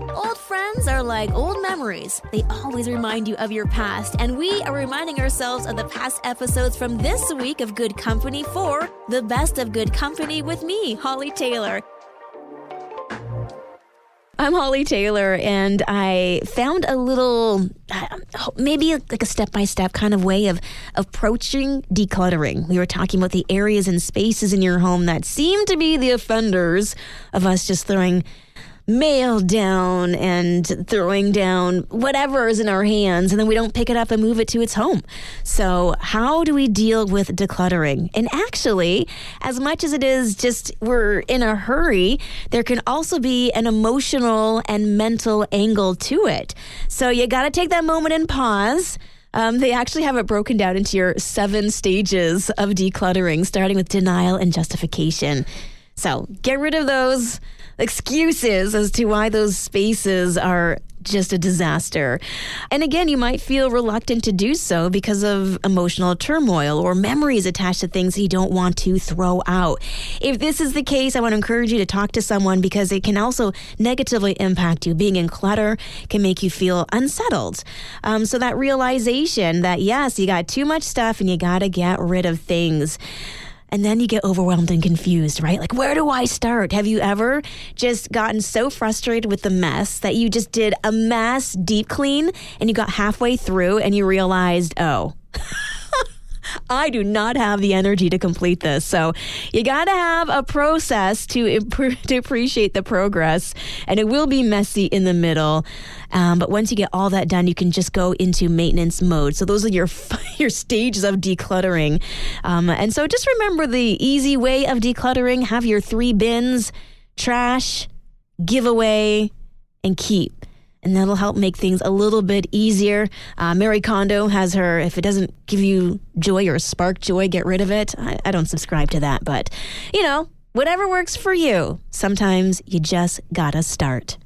Old friends are like old memories. They always remind you of your past, and we are reminding ourselves of the past episodes from this week of Good Company for the best of Good Company with me, Holly Taylor. I'm Holly Taylor, and I found a little, maybe like a step-by-step kind of way of approaching decluttering. We were talking about the areas and spaces in your home that seem to be the offenders of us just throwing mail down and throwing down whatever is in our hands, and then we don't pick it up and move it to its home. So how do we deal with decluttering? And actually, as much as it is just we're in a hurry, there can also be an emotional and mental angle to it. So you got to take that moment and pause. They actually have it broken down into your 7 stages of decluttering, starting with denial and justification. So get rid of those excuses as to why those spaces are just a disaster. And again, you might feel reluctant to do so because of emotional turmoil or memories attached to things that you don't want to throw out. If this is the case, I want to encourage you to talk to someone because it can also negatively impact you. Being in clutter can make you feel unsettled. So that realization that, yes, you got too much stuff and you got to get rid of things. And then you get overwhelmed and confused, right? Like, where do I start? Have you ever just gotten so frustrated with the mess that you just did a mass deep clean and you got halfway through and you realized, oh, I do not have the energy to complete this. So you got to have a process to appreciate the progress, and it will be messy in the middle. But once you get all that done, you can just go into maintenance mode. So those are your stages of decluttering. And so just remember the easy way of decluttering. Have your 3 bins: trash, giveaway, and keep. And that'll help make things a little bit easier. Marie Kondo has her, if it doesn't give you joy or spark joy, get rid of it. I don't subscribe to that, but, whatever works for you. Sometimes you just gotta start.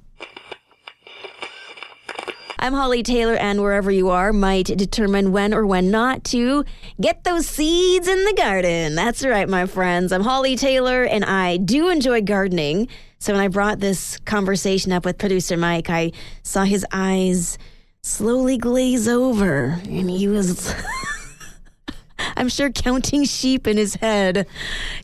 I'm Holly Taylor, and wherever you are might determine when or when not to get those seeds in the garden. That's right, my friends. I'm Holly Taylor, and I do enjoy gardening. So when I brought this conversation up with producer Mike, I saw his eyes slowly glaze over, and he was, I'm sure, counting sheep in his head.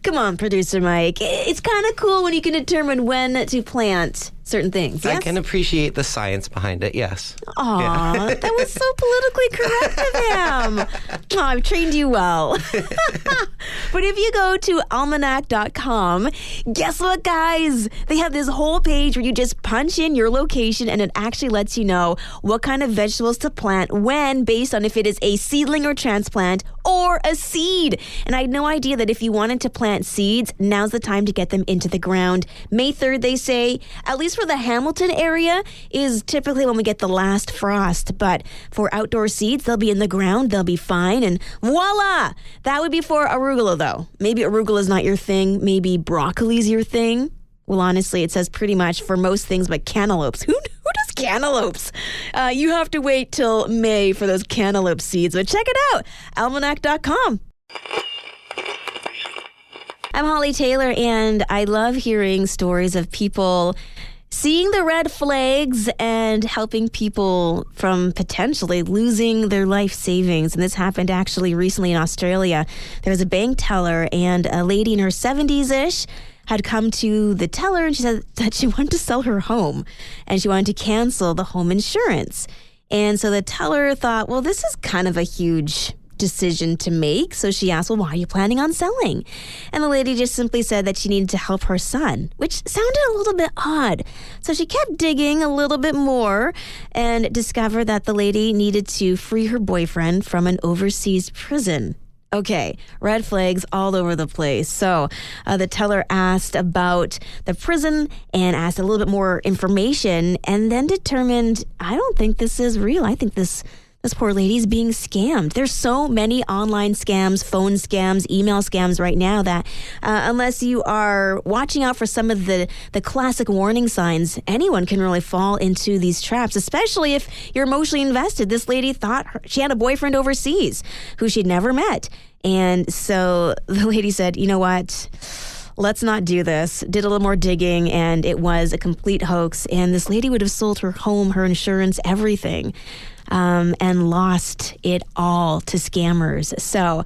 Come on, producer Mike. It's kind of cool when you can determine when to plant certain things. Yes? I can appreciate the science behind it, yes. Aw, yeah. That was so politically correct of him. Oh, I've trained you well. But if you go to almanac.com, guess what, guys? They have this whole page where you just punch in your location and it actually lets you know what kind of vegetables to plant when, based on if it is a seedling or transplant or a seed. And I had no idea that if you wanted to plant seeds, now's the time to get them into the ground. May 3rd, they say, at least for the Hamilton area, is typically when we get the last frost. But for outdoor seeds, they'll be in the ground, they'll be fine, and voila! That would be for arugula, though. Maybe arugula is not your thing. Maybe broccoli's your thing. Well, honestly, it says pretty much for most things but cantaloupes. Who does cantaloupes? You have to wait till May for those cantaloupe seeds, but check it out, almanac.com. I'm Holly Taylor, and I love hearing stories of people seeing the red flags and helping people from potentially losing their life savings. And this happened actually recently in Australia. There was a bank teller, and a lady in her 70s-ish had come to the teller, and she said that she wanted to sell her home and she wanted to cancel the home insurance. And so the teller thought, well, this is kind of a huge decision to make. So she asked, well, why are you planning on selling? And the lady just simply said that she needed to help her son, which sounded a little bit odd. So she kept digging a little bit more and discovered that the lady needed to free her boyfriend from an overseas prison. Okay, red flags all over the place. So the teller asked about the prison and asked a little bit more information, and then determined, I don't think this is real. I think this poor lady's being scammed. There's so many online scams, phone scams, email scams right now that unless you are watching out for some of the classic warning signs, anyone can really fall into these traps, especially if you're emotionally invested. This lady thought she had a boyfriend overseas who she'd never met. And so the lady said, you know what? let's not do this. Did a little more digging, and it was a complete hoax. And this lady would have sold her home, her insurance, everything, and lost it all to scammers. So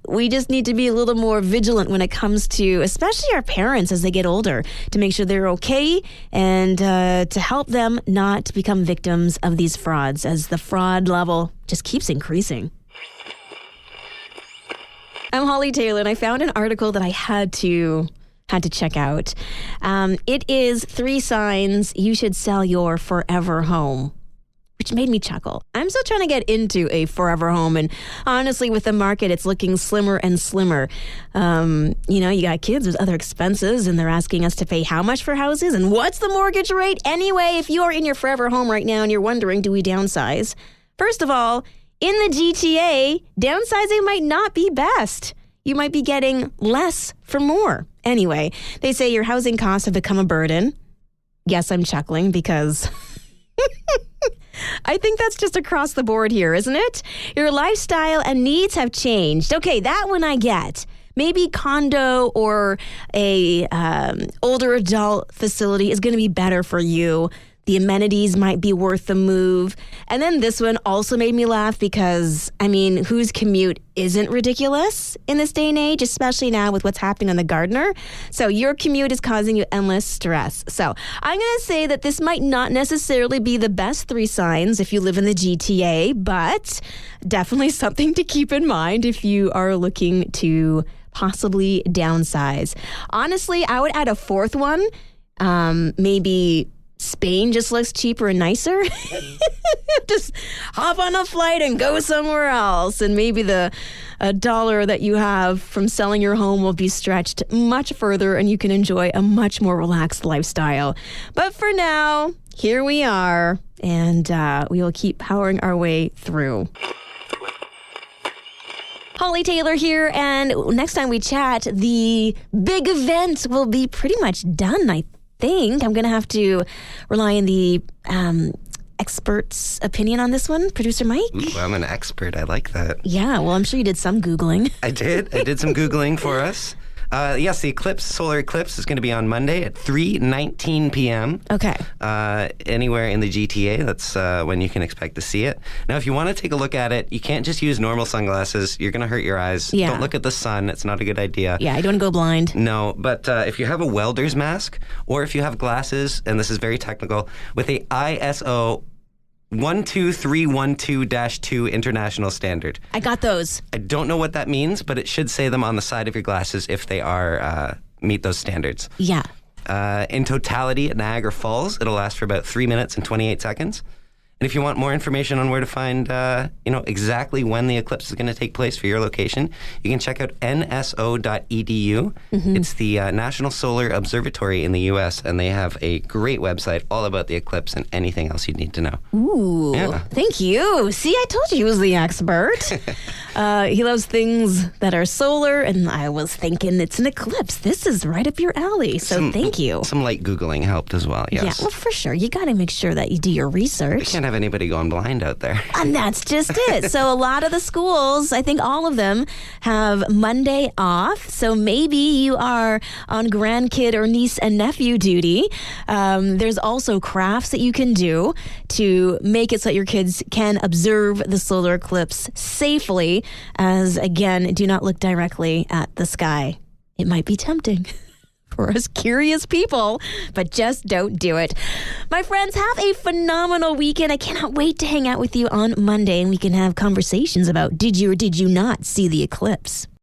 we just need to be a little more vigilant when it comes to, especially our parents as they get older, to make sure they're okay and to help them not become victims of these frauds, as the fraud level just keeps increasing. I'm Holly Taylor, and I found an article that I had to check out. It is 3 signs you should sell your forever home, which made me chuckle. I'm still trying to get into a forever home, and honestly, with the market, it's looking slimmer and slimmer. You got kids with other expenses, and they're asking us to pay how much for houses, and what's the mortgage rate? Anyway, if you are in your forever home right now and you're wondering, do we downsize? First of all, in the GTA, downsizing might not be best. You might be getting less for more. Anyway, they say your housing costs have become a burden. Yes, I'm chuckling because I think that's just across the board here, isn't it? Your lifestyle and needs have changed. Okay, that one I get. Maybe condo or a older adult facility is going to be better for you. The amenities might be worth the move. And then this one also made me laugh because, whose commute isn't ridiculous in this day and age, especially now with what's happening on the Gardiner? So your commute is causing you endless stress. So I'm going to say that this might not necessarily be the best 3 signs if you live in the GTA, but definitely something to keep in mind if you are looking to possibly downsize. Honestly, I would add a 4th one, maybe Spain just looks cheaper and nicer. Just hop on a flight and go somewhere else. And maybe the $1 that you have from selling your home will be stretched much further and you can enjoy a much more relaxed lifestyle. But for now, here we are, and we will keep powering our way through. Holly Taylor here, and next time we chat, the big event will be pretty much done, I think. I'm going to have to rely on the expert's opinion on this one. Producer Mike? Ooh, I'm an expert. I like that. Yeah, well, I'm sure you did some Googling. I did some Googling for us. Yes, the solar eclipse is going to be on Monday at 3:19 p.m. Okay. Anywhere in the GTA, that's when you can expect to see it. Now, if you want to take a look at it, you can't just use normal sunglasses. You're going to hurt your eyes. Yeah. Don't look at the sun. It's not a good idea. Yeah, I don't want to go blind. No, but if you have a welder's mask, or if you have glasses, and this is very technical, with a ISO 12312-2 international standard. I got those. I don't know what that means, but it should say them on the side of your glasses if they are meet those standards. Yeah. In totality at Niagara Falls, it'll last for about 3 minutes and 28 seconds. And if you want more information on where to find, exactly when the eclipse is going to take place for your location, you can check out nso.edu. Mm-hmm. It's the National Solar Observatory in the U.S., and they have a great website all about the eclipse and anything else you need to know. Ooh, yeah. Thank you. See, I told you he was the expert. He loves things that are solar, and I was thinking it's an eclipse. This is right up your alley, so thank you. Some light Googling helped as well, yes. Yeah, well, for sure. You got to make sure that you do your research. We can't have anybody going blind out there. And that's just it. So a lot of the schools, I think all of them, have Monday off. So maybe you are on grandkid or niece and nephew duty. There's also crafts that you can do to make it so that your kids can observe the solar eclipse safely, as, again, do not look directly at the sky. It might be tempting for us curious people, but just don't do it. My friends, have a phenomenal weekend. I cannot wait to hang out with you on Monday, and we can have conversations about did you or did you not see the eclipse.